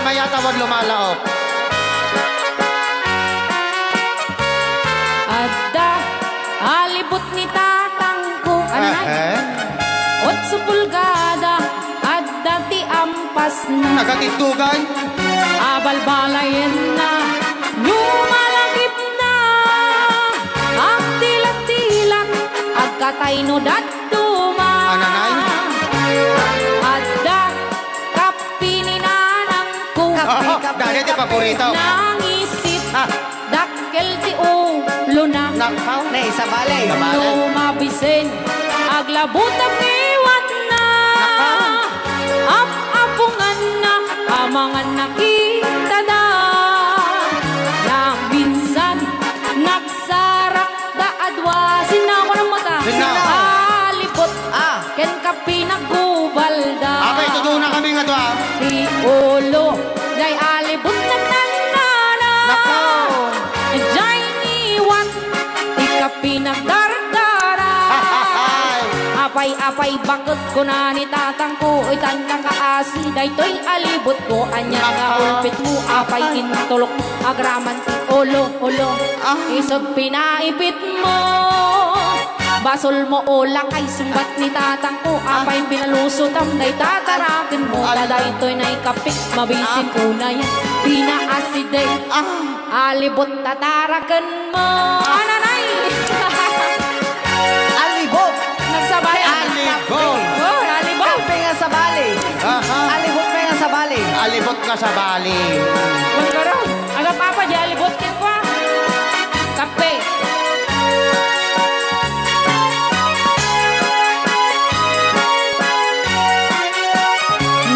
maya tawag lumalaop. Adda, alibot ni tatang ko, anay. 8 pulgada, adda ti ampas na. Nagakitugay. Abalbalayan na, lumalagip na. Ang tilat-tilat, agkatay no datuma. Ananay? Adda, kapininanang ko. Dahil di paborito. Nangisip, dakkel ti ulo na. Nakaw. Nay, sa balay. Lumabisin, aglabot ang iwan na. Apungan na, amangan nakita na. Nang minsan, nagsarak da adwasin na ako ng mata. Sinaw. Alipot, ken ka pinagubal da. Abay, tutunan na kami nga to ah. Di ulo, day alibot na nanana. Nakaw. Jay niwan, di ka pinagdardara. Apay-apay bakit ko na ni tatang ko. Oy tandang kaasi, daytoy alibot ko. Anya nga ulpit mo, apay intulok. Agraman ti ulo. Isog pinaipit mo. Basol mo ola kay sumbat ni tatang ko. Apay pinalusutam, day tatarakin mo. Daytoy na ikapik, mabisin ko na yan. Pinaasiday, alibot tatarakan mo. Ananay! Alibot. Nagsabay. Alibot. Oh, alibot. Kape nga sa balay. Alibot pa nga sa balay. Alibot ka sa bali. Magkaroon. Aga papa, di alibot kin ko. Kape.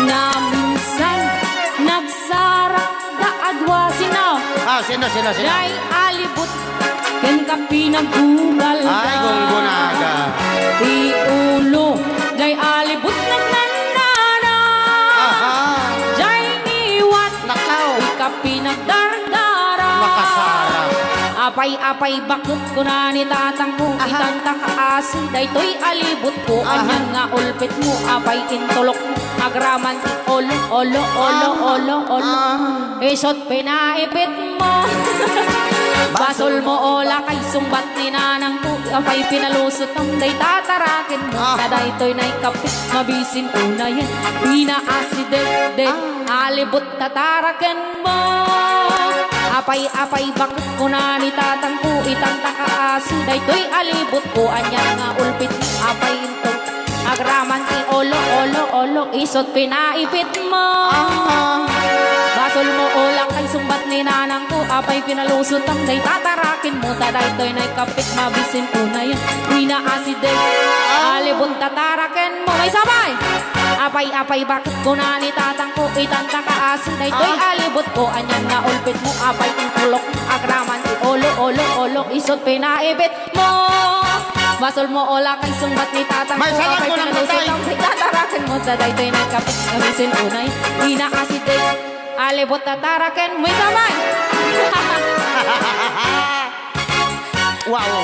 Na minsan, nagsarak da adwa sinaw. Sino? Day alibot, ken ka pinaggugal da. Ay, gunggunaga. Di ulo, day alibot nagnanana. Day niwan, Nakaw. ka pinagdardara. Makasara. Apay-apay bakit ko na ni tatang ko. Itantang kaasi, daytoy alibot ko. Anyang nga ulpit mo, apay intulok mo. Agraman ti olo. Isot pinaipit mo. Basol mo ola kay sumbat ni nanang ko. Apay pinalusot ang day tatarakin mo. Daytoy na ikapit, mabisin ko na yan. Pinaaside, alibot tatarakin mo. Apay-apay bakit ko na ni tatang ko. Itantang kaasi, daytoy alibot ko. Anyang nga ulpit, apay intulok. Agraman ti olo, isot pinaipit mo. Basol mo olang kay sumbat ni nanang ko. Apay pinalusot ang day tatarakin mo. Daytoy na ikapit, mabisin ko na yan. Pinaaside, alibot tatarakin mo. May sabay. Apay-apay bakit ko na ni tatang ko. Itantang kaasi, daytoy alibot ko. Anyan nga ulpit mo, apay intulok. Agraman ti olo, isot pinaipit mo. Basol mo ola kay sumbat ni tatang ko. May salat ko ng patay. Tatarakin mo, daytoy na ikapit, mabisin unay. Pinaaside, alibot tatarakin mo. May sabay. Wow.